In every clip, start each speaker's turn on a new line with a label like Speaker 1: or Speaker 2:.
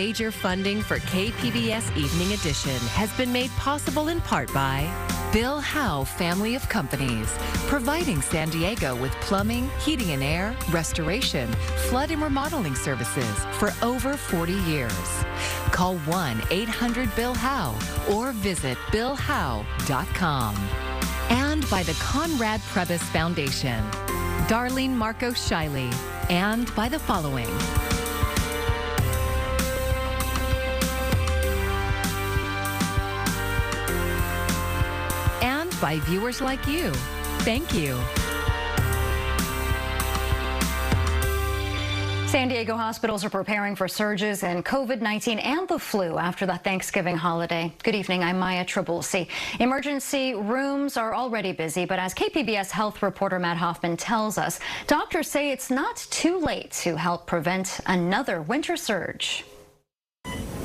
Speaker 1: Major funding for KPBS Evening Edition has been made possible in part by Bill Howe Family of Companies, providing San Diego with plumbing, heating and air, restoration, flood and remodeling services for over 40 years. Call 1-800-BILL-HOWE or visit billhowe.com. And by the Conrad Prebys Foundation, Darlene Marco Shiley, and by the following. And by viewers like you. Thank you.
Speaker 2: San Diego hospitals are preparing for surges in COVID-19 and the flu after the Thanksgiving holiday. Good evening, I'm Maya Trabulsi. Emergency rooms are already busy, but as KPBS health reporter Matt Hoffman tells us, doctors say it's not too late to help prevent another winter surge.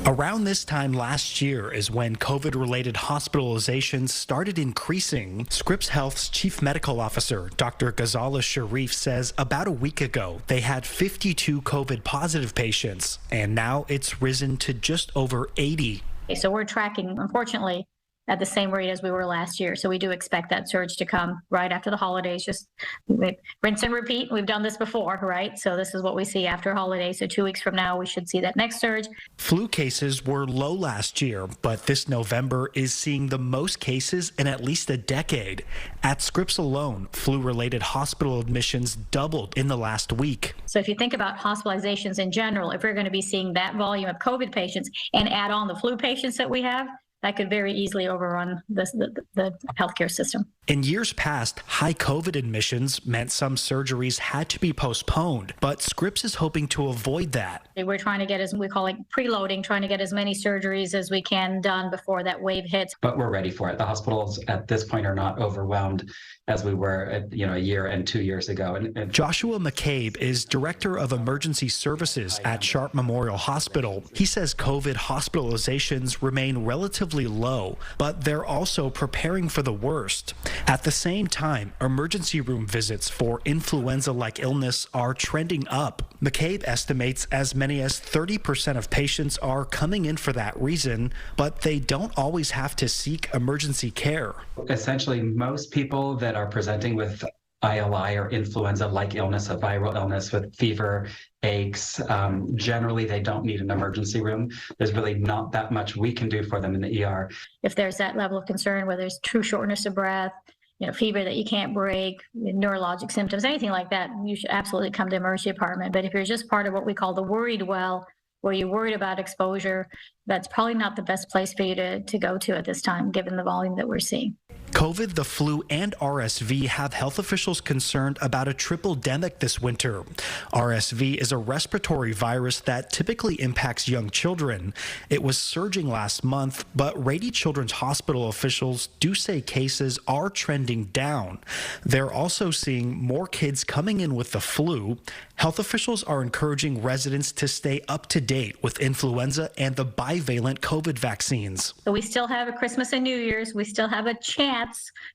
Speaker 3: Around this time last year is when COVID-related hospitalizations started increasing. Scripps Health's chief medical officer, Dr. Ghazala Sharif, says about a week ago they had 52 COVID-positive patients, and now it's risen to just over 80.
Speaker 4: So we're tracking, unfortunately, at the same rate as we were last year. So we do expect that surge to come right after the holidays. Just rinse and repeat. We've done this before, right? So this is what we see after holidays. So 2 weeks from now, we should see that next surge.
Speaker 3: Flu cases were low last year, but this November is seeing the most cases in at least a decade. At Scripps alone, flu-related hospital admissions doubled in the last week.
Speaker 4: So if you think about hospitalizations in general, if we're going to be seeing that volume of COVID patients and add on the flu patients that we have, that could very easily overrun the healthcare system.
Speaker 3: In years past, high COVID admissions meant some surgeries had to be postponed, but Scripps is hoping to avoid that.
Speaker 4: We're trying to get, as we call it, preloading, trying to get as many surgeries as we can done before that wave hits.
Speaker 5: But we're ready for it. The hospitals at this point are not overwhelmed as we were, a year and 2 years ago. And
Speaker 3: Joshua McCabe is director of emergency services at Sharp Memorial Hospital. He says COVID hospitalizations remain relatively low, but they're also preparing for the worst. At the same time, emergency room visits for influenza-like illness are trending up. McCabe estimates as many as 30% of patients are coming in for that reason, but they don't always have to seek emergency care.
Speaker 5: Essentially, most people that are presenting with ILI or influenza-like illness, a viral illness with fever, aches, generally they don't need an emergency room. There's really not that much we can do for them in the ER.
Speaker 4: If there's that level of concern where there's true shortness of breath, fever that you can't break, neurologic symptoms, anything like that, you should absolutely come to the emergency department. But if you're just part of what we call the worried well, where you're worried about exposure, that's probably not the best place for you to go to at this time, given the volume that we're seeing.
Speaker 3: COVID, the flu, and RSV have health officials concerned about a triple-demic this winter. RSV is a respiratory virus that typically impacts young children. It was surging last month, but Rady Children's Hospital officials do say cases are trending down. They're also seeing more kids coming in with the flu. Health officials are encouraging residents to stay up to date with influenza and the bivalent COVID vaccines.
Speaker 4: So we still have a Christmas and New Year's. We still have a chance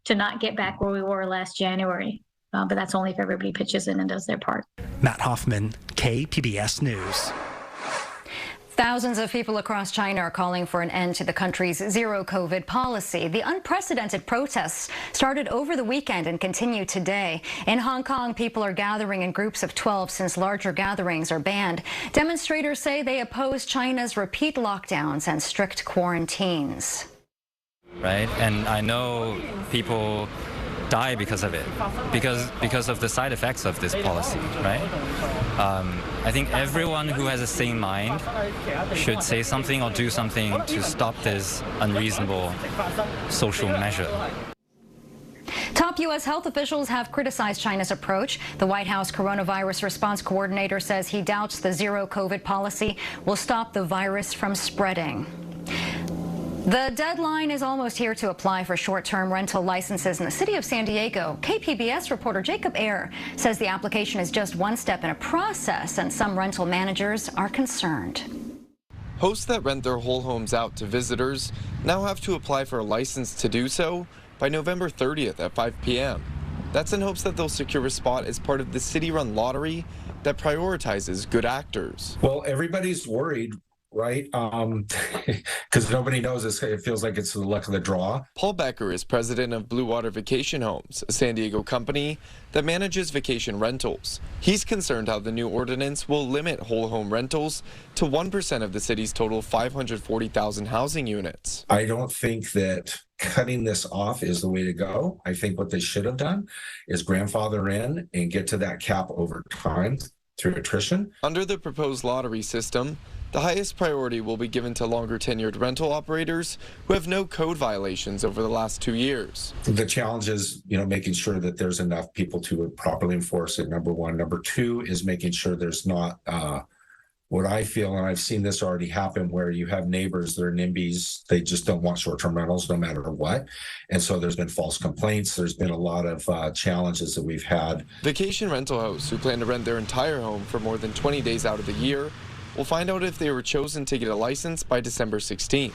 Speaker 4: to not get back where we were last January. But that's only if everybody pitches in and does their part.
Speaker 3: Matt Hoffman, KPBS News.
Speaker 2: Thousands of people across China are calling for an end to the country's zero COVID policy. The unprecedented protests started over the weekend and continue today. In Hong Kong, people are gathering in groups of 12 since larger gatherings are banned. Demonstrators say they oppose China's repeat lockdowns and strict quarantines.
Speaker 6: Right, and I know people die because of it, because of the side effects of this policy, right? I think everyone who has a sane mind should say something or do something to stop this unreasonable social measure.
Speaker 2: Top U.S. health officials have criticized China's approach. The White House coronavirus response coordinator says he doubts the zero COVID policy will stop the virus from spreading. The deadline is almost here to apply for short-term rental licenses in the city of San Diego. KPBS reporter Jacob Ayer says the application is just one step in a process, and some rental managers are concerned.
Speaker 7: Hosts that rent their whole homes out to visitors now have to apply for a license to do so by November 30th at 5 p.m. That's in hopes that they'll secure a spot as part of the city-run lottery that prioritizes good actors.
Speaker 8: Well, everybody's worried right? Because nobody knows this. It feels like it's the luck of the draw.
Speaker 7: Paul Becker is president of Blue Water Vacation Homes, a San Diego company that manages vacation rentals. He's concerned how the new ordinance will limit whole home rentals to 1% of the city's total 540,000 housing units.
Speaker 8: I don't think that cutting this off is the way to go. I think what they should have done is grandfather in and get to that cap over time through attrition.
Speaker 7: Under the proposed lottery system, the highest priority will be given to longer tenured rental operators who have no code violations over the last 2 years.
Speaker 8: The challenge is, making sure that there's enough people to properly enforce it, number one. Number two is making sure there's not what I feel, and I've seen this already happen, where you have neighbors that are NIMBYs, they just don't want short-term rentals no matter what. And so there's been false complaints. There's been a lot of challenges that we've had.
Speaker 7: Vacation rental hosts who plan to rent their entire home for more than 20 days out of the year will find out if they were chosen to get a license by December 16th.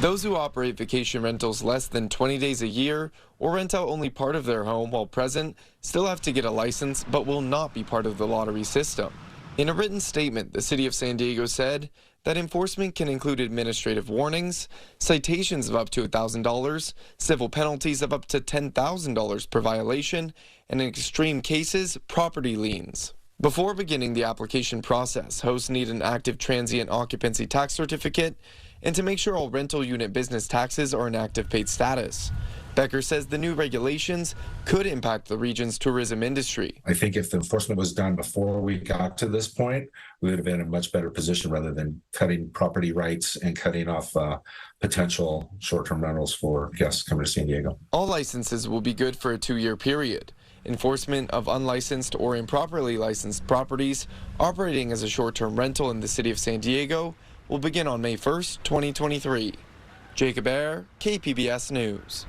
Speaker 7: Those who operate vacation rentals less than 20 days a year or rent out only part of their home while present still have to get a license but will not be part of the lottery system. In a written statement, the City of San Diego said that enforcement can include administrative warnings, citations of up to $1,000, civil penalties of up to $10,000 per violation, and in extreme cases, property liens. Before beginning the application process, hosts need an active transient occupancy tax certificate and to make sure all rental unit business taxes are in active paid status. Becker says the new regulations could impact the region's tourism industry.
Speaker 8: I think if the enforcement was done before we got to this point, we would have been in a much better position rather than cutting property rights and cutting off potential short-term rentals for guests coming to San Diego.
Speaker 7: All licenses will be good for a 2-year period. Enforcement of unlicensed or improperly licensed properties operating as a short-term rental in the city of San Diego will begin on May 1st, 2023. Jacob Ayer, KPBS News.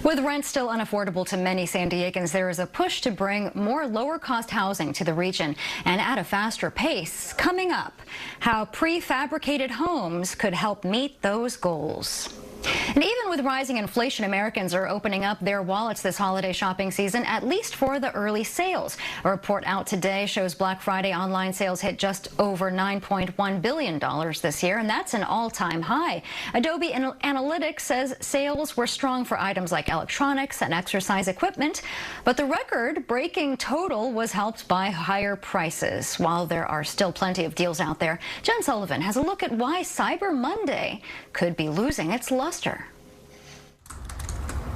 Speaker 2: With rent still unaffordable to many San Diegans, there is a push to bring more lower-cost housing to the region and at a faster pace. Coming up, how prefabricated homes could help meet those goals. And even with rising inflation, Americans are opening up their wallets this holiday shopping season, at least for the early sales. A report out today shows Black Friday online sales hit just over $9.1 billion this year, and that's an all-time high. Adobe Analytics says sales were strong for items like electronics and exercise equipment, but the record-breaking total was helped by higher prices. While there are still plenty of deals out there, Jen Sullivan has a look at why Cyber Monday could be losing its luster.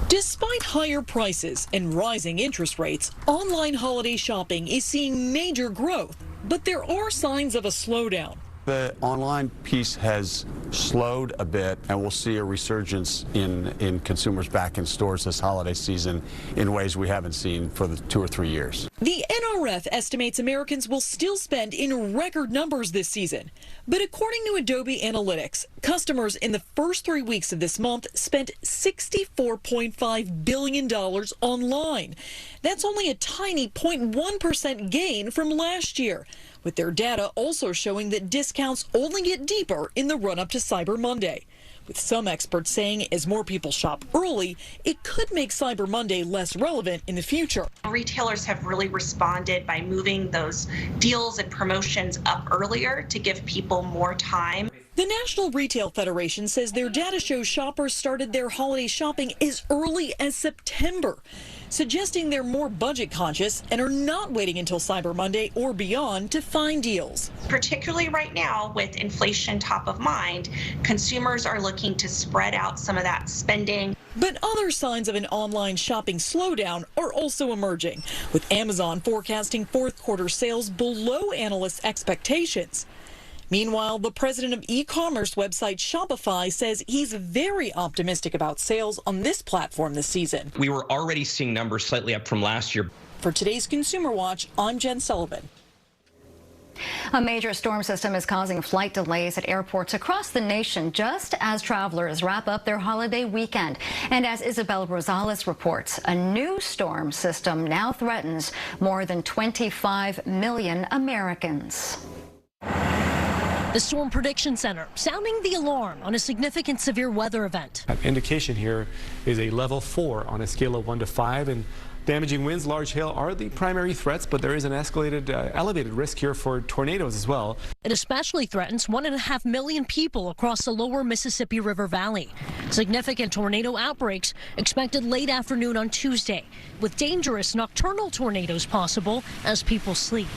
Speaker 9: Despite higher prices and rising interest rates, online holiday shopping is seeing major growth, but there are signs of a slowdown.
Speaker 10: The online piece has slowed a bit, and we'll see a resurgence in consumers back in stores this holiday season in ways we haven't seen for the 2 or 3 years.
Speaker 9: The NRF estimates Americans will still spend in record numbers this season. But according to Adobe Analytics, customers in the first 3 weeks of this month spent $64.5 billion online. That's only a tiny 0.1% gain from last year, with their data also showing that discounts only get deeper in the run-up to Cyber Monday. With some experts saying as more people shop early, it could make Cyber Monday less relevant in the future.
Speaker 11: Retailers have really responded by moving those deals and promotions up earlier to give people more time.
Speaker 9: The National Retail Federation says their data shows shoppers started their holiday shopping as early as September, suggesting they're more budget conscious and are not waiting until Cyber Monday or beyond to find deals.
Speaker 11: Particularly right now with inflation top of mind, consumers are looking to spread out some of that spending.
Speaker 9: But other signs of an online shopping slowdown are also emerging, with Amazon forecasting fourth quarter sales below analysts' expectations. Meanwhile, the president of e-commerce website Shopify says he's very optimistic about sales on this platform this season.
Speaker 12: We were already seeing numbers slightly up from last year.
Speaker 9: For today's Consumer Watch, I'm Jen Sullivan.
Speaker 2: A major storm system is causing flight delays at airports across the nation just as travelers wrap up their holiday weekend. And as Isabel Rosales reports, a new storm system now threatens more than 25 million Americans.
Speaker 13: The Storm Prediction Center sounding the alarm on a significant severe weather event.
Speaker 14: An indication here is a level 4 on a scale of 1 to 5, and damaging winds, large hail are the primary threats, but there is an elevated risk here for tornadoes as well.
Speaker 13: It especially threatens 1.5 million people across the lower Mississippi River Valley. Significant tornado outbreaks expected late afternoon on Tuesday, with dangerous nocturnal tornadoes possible as people sleep.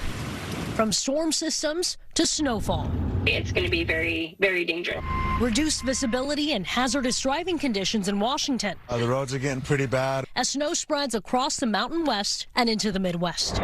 Speaker 13: From storm systems to snowfall.
Speaker 15: It's going to be very, very dangerous.
Speaker 13: Reduced visibility and hazardous driving conditions in Washington.
Speaker 16: The roads are getting pretty bad.
Speaker 13: As snow spreads across the Mountain West and into the Midwest.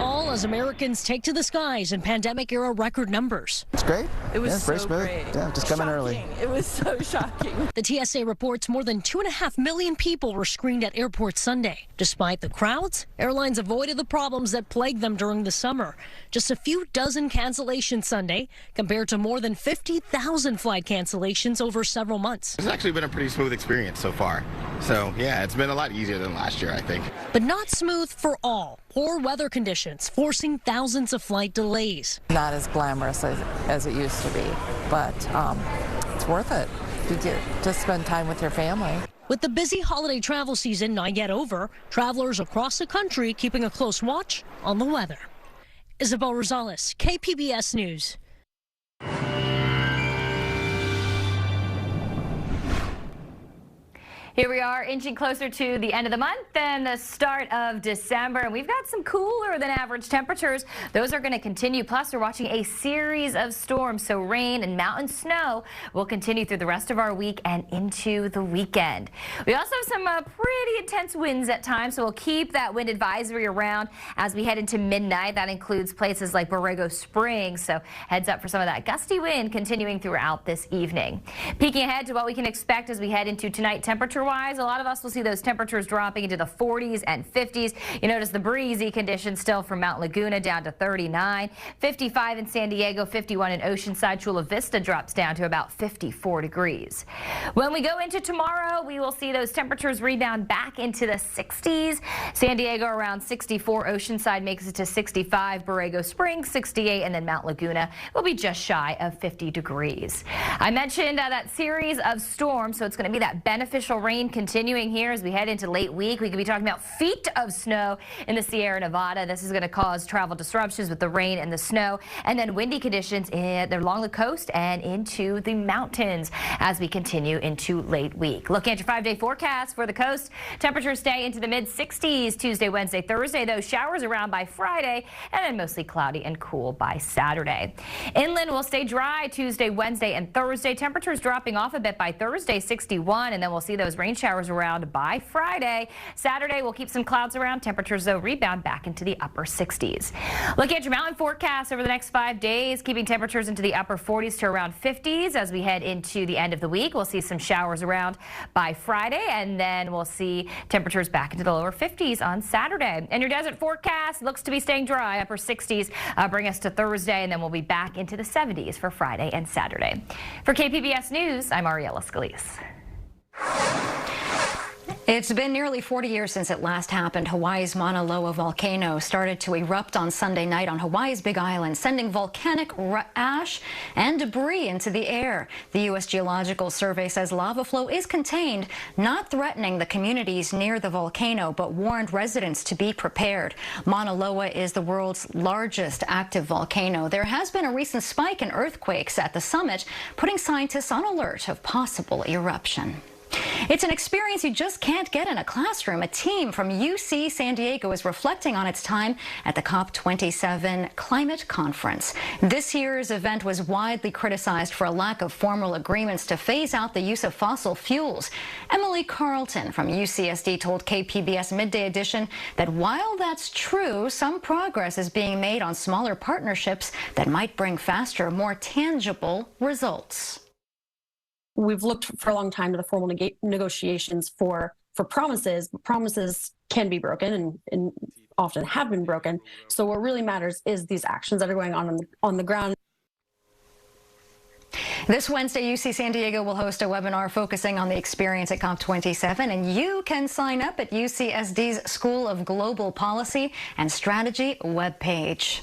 Speaker 13: All as Americans take to the skies in pandemic-era record numbers.
Speaker 17: It's great.
Speaker 18: It was
Speaker 17: very
Speaker 18: so
Speaker 17: smooth.
Speaker 18: great.
Speaker 17: Yeah, just coming early.
Speaker 18: It was so shocking.
Speaker 13: The TSA reports more than 2.5 million people were screened at airports Sunday. Despite the crowds, airlines avoided the problems that plagued them during the summer. Just a few dozen cancellations Sunday compared to more than 50,000 flight cancellations over several months.
Speaker 19: It's actually been a pretty smooth experience so far. So, yeah, it's been a lot easier than last year, I think.
Speaker 13: But not smooth for all. Poor weather conditions forcing thousands of flight delays.
Speaker 20: Not as glamorous as it used to be, but it's worth it. You get to spend time with your family.
Speaker 13: With the busy holiday travel season not yet over, travelers across the country keeping a close watch on the weather. Isabel Rosales, KPBS News.
Speaker 21: Here we are, inching closer to the end of the month and the start of December, and we've got some cooler than average temperatures. Those are going to continue. Plus, we're watching a series of storms, so rain and mountain snow will continue through the rest of our week and into the weekend. We also have some pretty intense winds at times, so we'll keep that wind advisory around as we head into midnight. That includes places like Borrego Springs, so heads up for some of that gusty wind continuing throughout this evening. Peeking ahead to what we can expect as we head into tonight, temperature-wise, a lot of us will see those temperatures dropping into the 40s and 50s. You notice the breezy conditions still from Mount Laguna down to 39, 55 in San Diego, 51 in Oceanside. Chula Vista drops down to about 54 degrees. When we go into tomorrow, we will see those temperatures rebound back into the 60s. San Diego around 64, Oceanside makes it to 65, Borrego Springs 68, and then Mount Laguna will be just shy of 50 degrees. I mentioned that series of storms, so it's going to be that beneficial rain continuing here as we head into late week. We could be talking about feet of snow in the Sierra Nevada. This is going to cause travel disruptions with the rain and the snow, and then windy conditions along the coast and into the mountains as we continue into late week. Looking at your 5-day forecast for the coast, temperatures stay into the mid-60s Tuesday, Wednesday, Thursday. Those showers around by Friday, and then mostly cloudy and cool by Saturday. Inland will stay dry Tuesday, Wednesday, and Thursday. Temperatures dropping off a bit by Thursday, 61, and then we'll see those rain showers around by Friday. Saturday, we'll keep some clouds around. Temperatures, though, rebound back into the upper 60s. Looking at your mountain forecast over the next 5 days, keeping temperatures into the upper 40s to around 50s as we head into the end of the week. We'll see some showers around by Friday, and then we'll see temperatures back into the lower 50s on Saturday. And your desert forecast looks to be staying dry, upper 60s, bring us to Thursday, and then we'll be back into the 70s for Friday and Saturday. For KPBS News, I'm Ariella Scalise.
Speaker 2: It's been nearly 40 years since it last happened. Hawaii's Mauna Loa volcano started to erupt on Sunday night on Hawaii's Big Island, sending volcanic ash and debris into the air. The U.S. Geological Survey says lava flow is contained, not threatening the communities near the volcano, but warned residents to be prepared. Mauna Loa is the world's largest active volcano. There has been a recent spike in earthquakes at the summit, putting scientists on alert of possible eruption. It's an experience you just can't get in a classroom. A team from UC San Diego is reflecting on its time at the COP27 climate conference. This year's event was widely criticized for a lack of formal agreements to phase out the use of fossil fuels. Emily Carlton from UCSD told KPBS Midday Edition that while that's true, some progress is being made on smaller partnerships that might bring faster, more tangible results.
Speaker 22: We've looked for a long time to the formal negotiations for promises, but promises can be broken and often have been broken. So what really matters is these actions that are going on the ground.
Speaker 2: This Wednesday, UC San Diego will host a webinar focusing on the experience at COP27, and you can sign up at UCSD's School of Global Policy and Strategy webpage.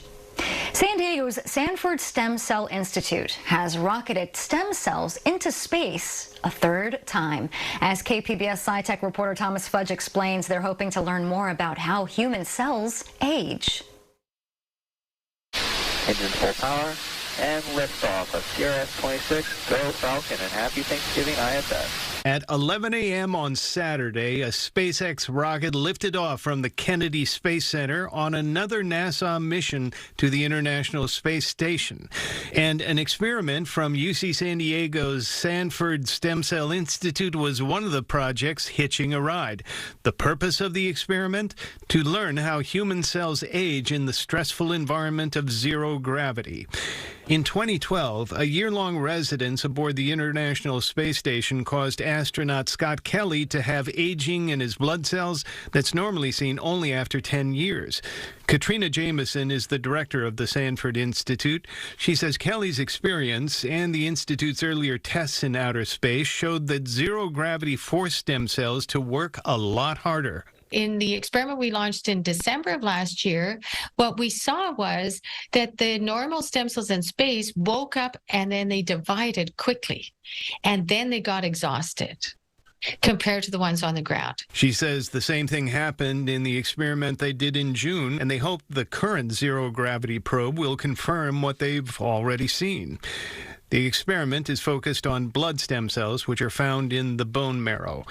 Speaker 2: San Diego's Sanford Stem Cell Institute has rocketed stem cells into space a third time. As KPBS SciTech reporter Thomas Fudge explains, they're hoping to learn more about how human cells age.
Speaker 16: Engines full power and liftoff of CRS-26. Go Falcon and happy Thanksgiving ISS.
Speaker 17: At 11 a.m. on Saturday, a SpaceX rocket lifted off from the Kennedy Space Center on another NASA mission to the International Space Station. And an experiment from UC San Diego's Sanford Stem Cell Institute was one of the projects hitching a ride. The purpose of the experiment? To learn how human cells age in the stressful environment of zero gravity. In 2012, a year-long residence aboard the International Space Station caused astronaut Scott Kelly to have aging in his blood cells that's normally seen only after 10 years. Katrina Jameson is the director of the Sanford Institute. She says Kelly's experience and the Institute's earlier tests in outer space showed that zero-gravity forced stem cells to work a lot harder.
Speaker 18: In the experiment we launched in December of last year, what we saw was that the normal stem cells in space woke up and then they divided quickly, and then they got exhausted compared to the ones on the ground.
Speaker 17: She says the same thing happened in the experiment they did in June, and they hope the current zero-gravity probe will confirm what they've already seen. The experiment is focused on blood stem cells, which are found in the bone marrow.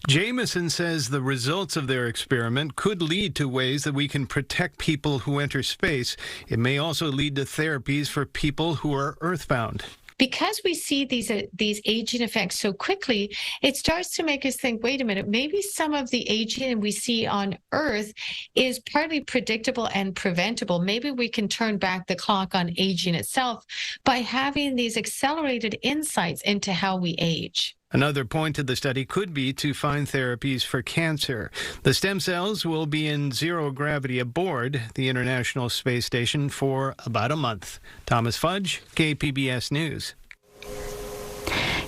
Speaker 17: Jameson says the results of their experiment could lead to ways that we can protect people who enter space. It may also lead to therapies for people who are earthbound.
Speaker 18: Because we see these aging effects so quickly, it starts to make us think, wait a minute, maybe some of the aging we see on Earth is partly predictable and preventable. Maybe we can turn back the clock on aging itself by having these accelerated insights into how we age.
Speaker 17: Another point of the study could be to find therapies for cancer. The stem cells will be in zero gravity aboard the International Space Station for about a month. Thomas Fudge, KPBS News.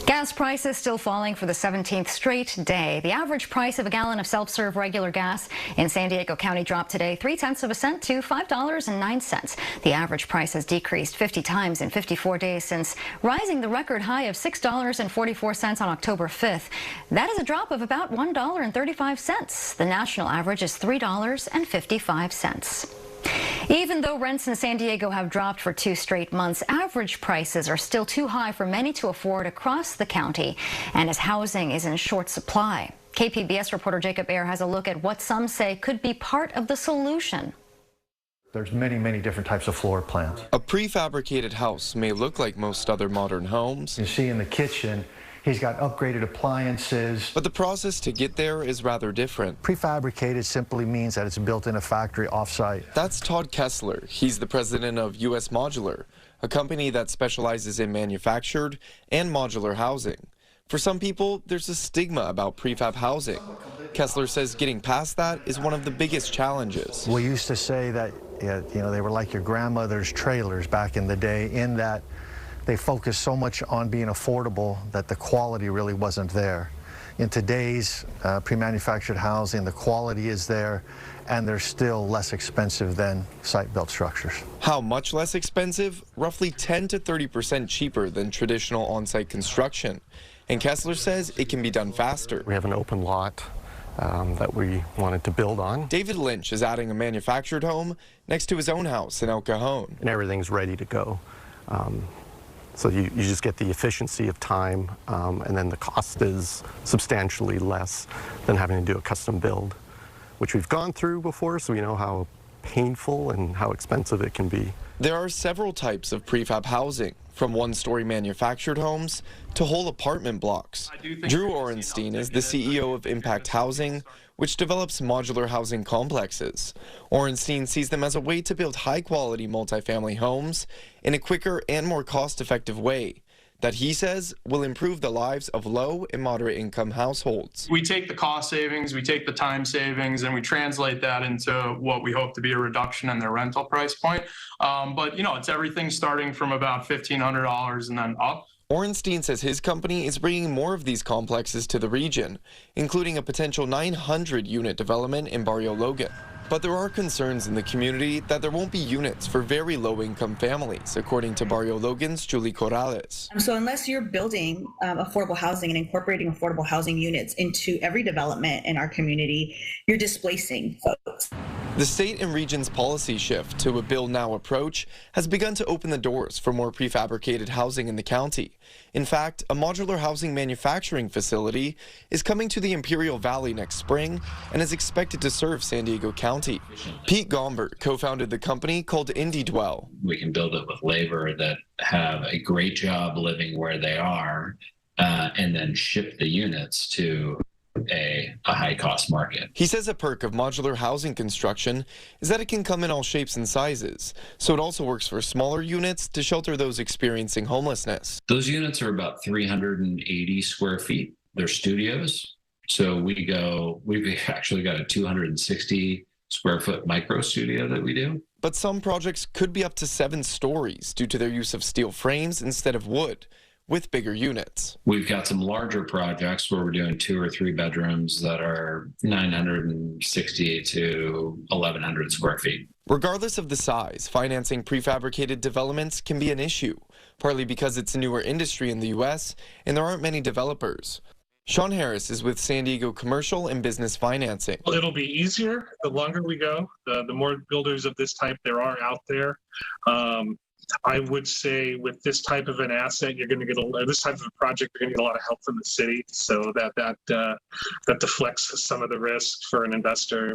Speaker 2: Gas prices still falling for the 17th straight day. The average price of a gallon of self-serve regular gas in San Diego County dropped today 0.3 cents to $5.09. The average price has decreased 50 times in 54 days since rising the record high of $6.44 on October 5th. That is a drop of about $1.35. The national average is $3.55. Even though rents in San Diego have dropped for 2 straight months, average prices are still too high for many to afford across the county, and as housing is in short supply. KPBS reporter Jacob Ayer has a look at what some say could be part of the solution.
Speaker 23: There's many different types of floor plans.
Speaker 7: A prefabricated house may look like most other modern homes.
Speaker 23: You see in the kitchen, he's got upgraded appliances.
Speaker 7: But the process to get there is rather different.
Speaker 23: Prefabricated simply means that it's built in a factory off-site.
Speaker 7: That's Todd Kessler. He's the president of US Modular, a company that specializes in manufactured and modular housing. For some people, there's a stigma about prefab housing. Kessler says getting past that is one of the biggest challenges.
Speaker 23: We used to say that, they were like your grandmother's trailers back in the day, in that they focused so much on being affordable that the quality really wasn't there. In today's pre-manufactured housing, the quality is there, and they're still less expensive than site-built structures.
Speaker 7: How much less expensive? Roughly 10 to 30% cheaper than traditional on-site construction. And Kessler says it can be done faster.
Speaker 23: We have an open lot that we wanted to build on.
Speaker 7: David Lynch is adding a manufactured home next to his own house in El Cajon.
Speaker 23: And everything's ready to go. So you just get the efficiency of time, and then the cost is substantially less than having to do a custom build, which we've gone through before, so we know how painful and how expensive it can be.
Speaker 7: There are several types of prefab housing, from one-story manufactured homes to whole apartment blocks. Drew Orenstein is the CEO of Impact Housing, which develops modular housing complexes. Orenstein sees them as a way to build high-quality multifamily homes in a quicker and more cost-effective way that he says will improve the lives of low and moderate income households.
Speaker 24: We take the cost savings, we take the time savings, and we translate that into what we hope to be a reduction in their rental price point. But it's everything starting from about $1,500 and then up.
Speaker 7: Orenstein says his company is bringing more of these complexes to the region, including a potential 900-unit development in Barrio Logan. But there are concerns in the community that there won't be units for very low-income families, according to Barrio Logan's Julie Corrales.
Speaker 1: So unless you're building affordable housing and incorporating affordable housing units into every development in our community, you're displacing folks.
Speaker 7: The state and region's policy shift to a Build Now approach has begun to open the doors for more prefabricated housing in the county. In fact, a modular housing manufacturing facility is coming to the Imperial Valley next spring and is expected to serve San Diego County. Pete Gombert co-founded the company called IndieDwell.
Speaker 3: We can build it with labor that have a great job living where they are and then ship the units to a high-cost market.
Speaker 7: He says a perk of modular housing construction is that it can come in all shapes and sizes, so it also works for smaller units to shelter those experiencing homelessness.
Speaker 3: Those units are about 380 square feet. They're studios, so we've actually got a 260 square foot micro studio that we do.
Speaker 7: But some projects could be up to 7 stories due to their use of steel frames instead of wood, with bigger units.
Speaker 3: We've got some larger projects where we're doing 2 or 3 bedrooms that are 960 to 1,100 square feet.
Speaker 7: Regardless of the size, financing prefabricated developments can be an issue, partly because it's a newer industry in the U.S. and there aren't many developers. Sean Harris is with San Diego Commercial and Business Financing.
Speaker 4: Well, it'll be easier the longer we go, the more builders of this type there are out there. I would say with this type of an asset, you're going to get this type of a project, you're going to get a lot of help from the city, so that deflects some of the risk for an investor.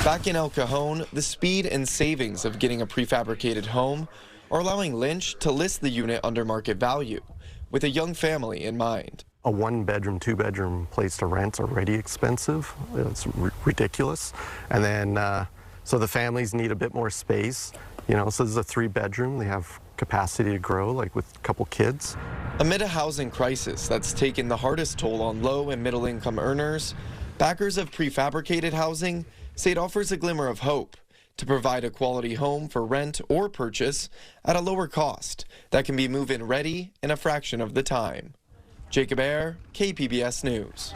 Speaker 7: Back in El Cajon, the speed and savings of getting a prefabricated home are allowing Lynch to list the unit under market value, with a young family in mind.
Speaker 5: A 1-bedroom, 2-bedroom place to rent's already expensive. It's ridiculous. And then, so the families need a bit more space. You know, so this is a 3-bedroom. They have capacity to grow, like with a couple kids.
Speaker 7: Amid a housing crisis that's taken the hardest toll on low and middle income earners, backers of prefabricated housing say it offers a glimmer of hope to provide a quality home for rent or purchase at a lower cost that can be move-in ready in a fraction of the time. Jacob Ayer, KPBS News.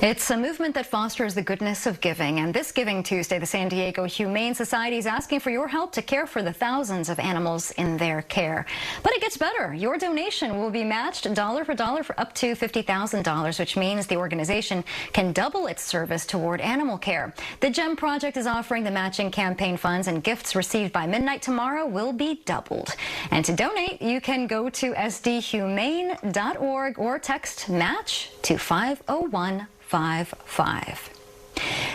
Speaker 2: It's a movement that fosters the goodness of giving, and this Giving Tuesday, the San Diego Humane Society is asking for your help to care for the thousands of animals in their care. But it gets better. Your donation will be matched dollar for dollar for up to $50,000, which means the organization can double its service toward animal care. The GEM Project is offering the matching campaign funds, and gifts received by midnight tomorrow will be doubled. And to donate, you can go to sdhumane.org or text MATCH to 50155.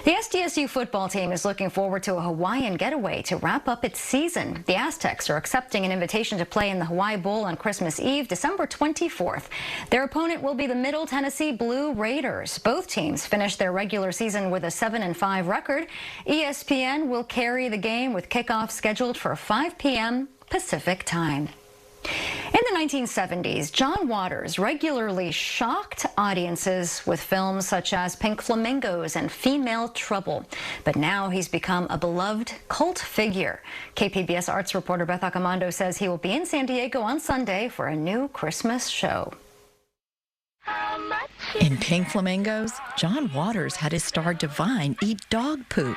Speaker 2: The SDSU football team is looking forward to a Hawaiian getaway to wrap up its season. The Aztecs are accepting an invitation to play in the Hawaii Bowl on Christmas Eve, December 24th. Their opponent will be the Middle Tennessee Blue Raiders. Both teams finished their regular season with a 7-5 record. ESPN will carry the game with kickoff scheduled for 5 p.m. Pacific time. In the 1970s, John Waters regularly shocked audiences with films such as Pink Flamingos and Female Trouble. But now he's become a beloved cult figure. KPBS arts reporter Beth Accomando says he will be in San Diego on Sunday for a new Christmas show.
Speaker 25: In Pink Flamingos, John Waters had his star Divine eat dog poop.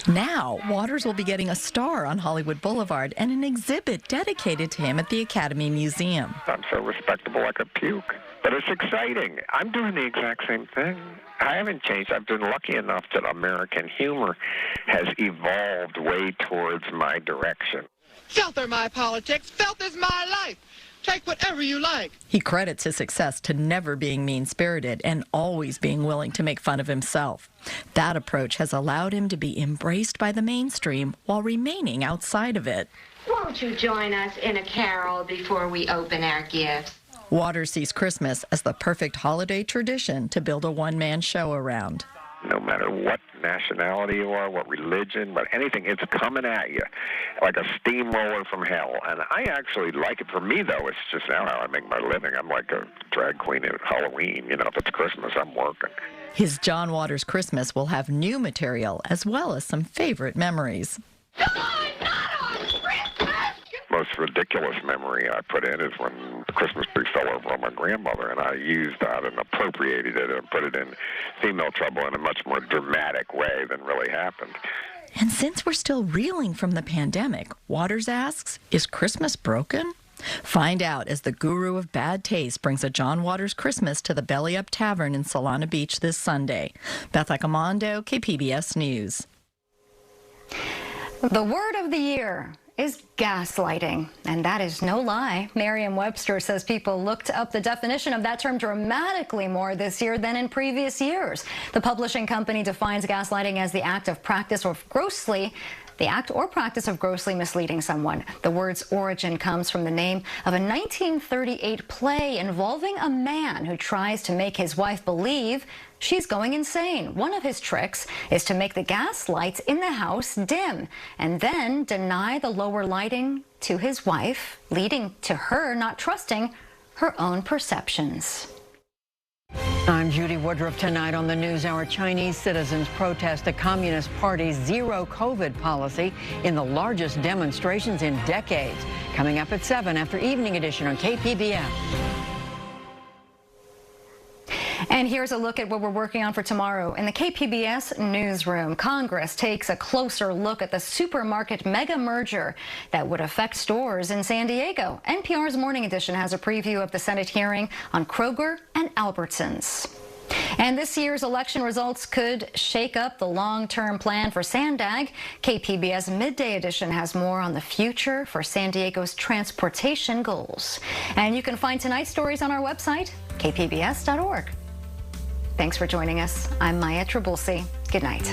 Speaker 25: Now, Waters will be getting a star on Hollywood Boulevard and an exhibit dedicated to him at the Academy Museum.
Speaker 26: I'm so respectable I could puke, but it's exciting. I'm doing the exact same thing. I haven't changed. I've been lucky enough that American humor has evolved way towards my direction.
Speaker 27: Filth are my politics. Filth is my life. Take whatever you like.
Speaker 25: He credits his success to never being mean-spirited and always being willing to make fun of himself. That approach has allowed him to be embraced by the mainstream while remaining outside of it.
Speaker 28: Won't you join us in a carol before we open our gifts?
Speaker 25: Waters sees Christmas as the perfect holiday tradition to build a one-man show around.
Speaker 26: No matter what nationality you are, what religion, but anything, it's coming at you like a steamroller from hell. And I actually like it. For me, though, it's just now how I make my living. I'm like a drag queen at Halloween. You know, if it's Christmas, I'm working.
Speaker 25: His John Waters Christmas will have new material as well as some favorite memories.
Speaker 26: Most ridiculous memory I put in is when the Christmas tree fell over on my grandmother, and I used that and appropriated it and put it in female trouble in a much more dramatic way than really happened.
Speaker 25: And since we're still reeling from the pandemic, Waters asks, is Christmas broken? Find out as the guru of bad taste brings a John Waters Christmas to the Belly Up Tavern in Solana Beach this Sunday. Beth Accomando, KPBS News.
Speaker 2: The word of the year is gaslighting, and that is no lie. Merriam-Webster says people looked up the definition of that term dramatically more this year than in previous years. The publishing company defines gaslighting as the act or practice of grossly misleading someone. The word's origin comes from the name of a 1938 play involving a man who tries to make his wife believe she's going insane. One of his tricks is to make the gas lights in the house dim and then deny the lower lighting to his wife, leading to her not trusting her own perceptions.
Speaker 6: I'm Judy Woodruff. Tonight on the NewsHour, Chinese citizens protest the Communist Party's zero COVID policy in the largest demonstrations in decades. Coming up at 7 after Evening Edition on KPBS.
Speaker 2: And here's a look at what we're working on for tomorrow. In the KPBS newsroom, Congress takes a closer look at the supermarket mega merger that would affect stores in San Diego. NPR's Morning Edition has a preview of the Senate hearing on Kroger and Albertsons. And this year's election results could shake up the long-term plan for Sandag. KPBS Midday Edition has more on the future for San Diego's transportation goals. And you can find tonight's stories on our website, kpbs.org. Thanks for joining us. I'm Maya Trabulsi. Good night.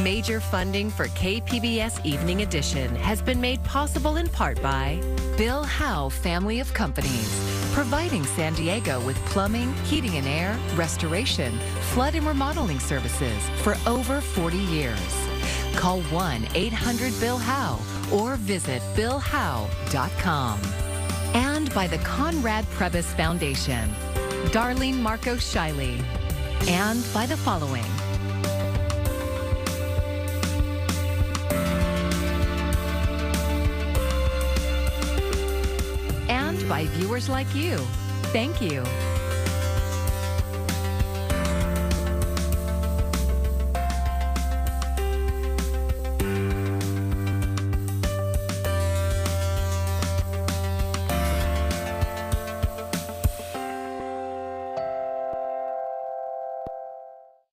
Speaker 8: Major funding for KPBS Evening Edition has been made possible in part by Bill Howe Family of Companies, providing San Diego with plumbing, heating and air, restoration, flood and remodeling services for over 40 years. Call 1-800-BILL-HOWE or visit billhowe.com. And by the Conrad Prebys Foundation, Darlene Marcos Shiley, and by the following. And by viewers like you. Thank you.